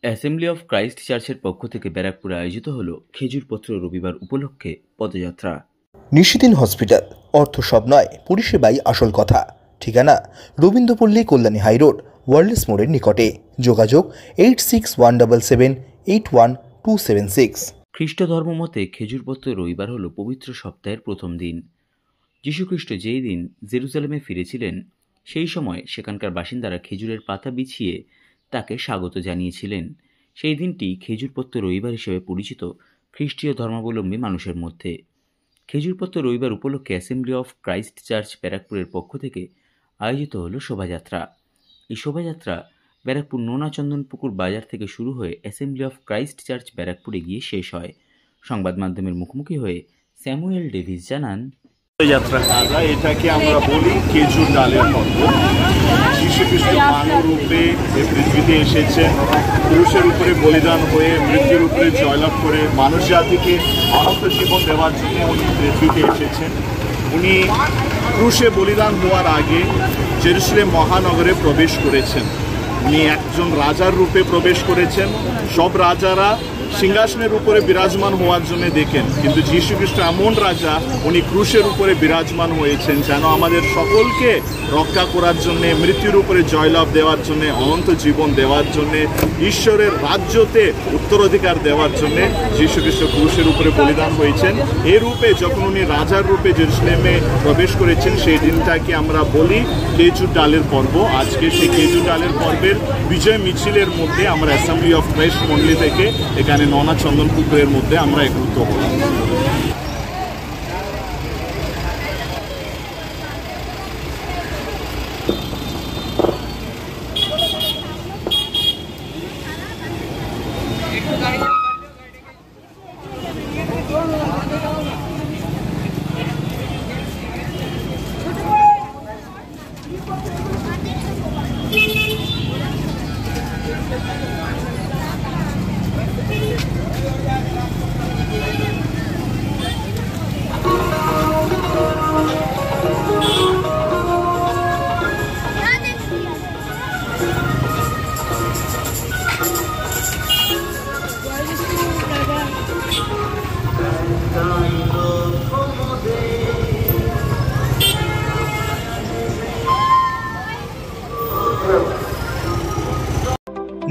Assembly of Christ চার্চের পক্ষ থেকে ব্যারাকপুরে আয়োজিত হল খেজুরপত্র রবিবার উপলক্ষে পদযাত্রা। নিশিদিন হসপিটাল, অর্থ সব নয়, পরিষেবাই আসল কথা। ঠিকানা রবীন্দ্রপল্লী, কল্যাণী হাইরোড, ওয়ার্ল্ডস মোড়ের নিকটে। যোগাযোগ 8617781276। খ্রিস্ট ধর্ম মতে খেজুরপত্র রবিবার হল পবিত্র সপ্তাহের প্রথম দিন। যীশুখ্রিস্ট যেই দিন জেরুজালেমে ফিরেছিলেন, সেই সময় সেখানকার বাসিন্দারা খেজুরের পাতা বিছিয়ে তাকে স্বাগত জানিয়েছিলেন। সেই দিনটি খেজুরপত্র রবিবার হিসেবে পরিচিত খ্রিস্টীয় ধর্মাবলম্বী মানুষের মধ্যে। খেজুরপত্র রবিবার উপলক্ষে অ্যাসেম্বলি অফ ক্রাইস্ট চার্চ ব্যারাকপুরের পক্ষ থেকে আয়োজিত হল শোভাযাত্রা। এই শোভাযাত্রা ব্যারাকপুর নোনা চন্দনপুকুর বাজার থেকে শুরু হয়ে অ্যাসেম্বলি অফ ক্রাইস্ট চার্চ ব্যারাকপুরে গিয়ে শেষ হয়। সংবাদ মাধ্যমের মুখোমুখি হয়ে স্যামুয়েল ডেভিস জানান, এটাকে আমরা বলি খেজুর ডালের পর্ব। যীশুখ্রিস্ট মানব রূপে এই পৃথিবীতে এসেছেন, পুরুষের উপরে বলিদান হয়ে মৃত্যুর উপরে জয়লাভ করে মানুষ জাতিকে অনন্ত জীবন দেওয়ার জন্য উনি পৃথিবীতে এসেছেন। উনি ক্রুশে বলিদান হওয়ার আগে জেরুজালেম মহানগরে প্রবেশ করেছেন। উনি একজন রাজার রূপে প্রবেশ করেছেন। সব রাজারা সিংহাসনের উপরে বিরাজমান হওয়ার জন্য দেখেন, কিন্তু যীশুখ্রিস্ট এমন রাজা, উনি ক্রুশের উপরে বিরাজমান হয়েছেন যেন আমাদের সকলকে রক্ষা করার জন্য, মৃত্যুর উপরে জয়লাভ দেওয়ার জন্য, অনন্ত জীবন দেওয়ার জন্য, ঈশ্বরের রাজ্যতে উত্তরাধিকার দেওয়ার জন্য যীশুখ্রিস্ট ক্রুশের উপরে বলিদান হয়েছেন। এই রূপে যখন উনি রাজার রূপে জেরুজালেমে প্রবেশ করেছেন, সেই দিনটাকে আমরা বলি খেজুর ডালের পর্ব। আজকে সেই খেজুর ডালের পর্বের বিজয় মিছিলের মধ্যে আমরা অ্যাসেম্বলি অফ ক্রাইস্ট মন্ডলী থেকে এখানে নোনা চন্দনপুকুরের মধ্যে আমরা একত্রিত হলাম।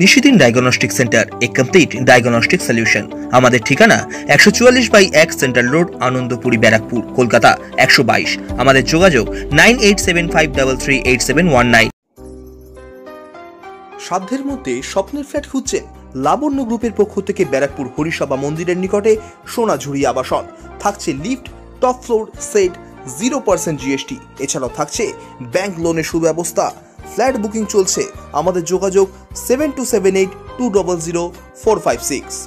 নিশিদিন ডায়াগনস্টিক সেন্টার, এ কমপ্লিট ডায়াগনস্টিক সলিউশন। আমাদের ঠিকানা 144/1 সেন্ট্রাল রোড, আনন্দপুরি, ব্যারাকপুর, কলকাতা 122। আমাদের যোগাযোগ 9875338719। সাধ্যের মধ্যে স্বপ্নের ফ্ল্যাট খুঁজছেন? লাবণ্য গ্রুপের পক্ষ থেকে ব্যারাকপুর হরিসভা মন্দিরের নিকটে সোনাঝুরি আবাসন। থাকছে lift, top floor, set, 0% GST। এছাড়াও থাকছে ব্যাংক লোনের সুব্যবস্থা। ফ্ল্যাট বুকিং চলছে। আমাদের যোগাযোগ 7278200456।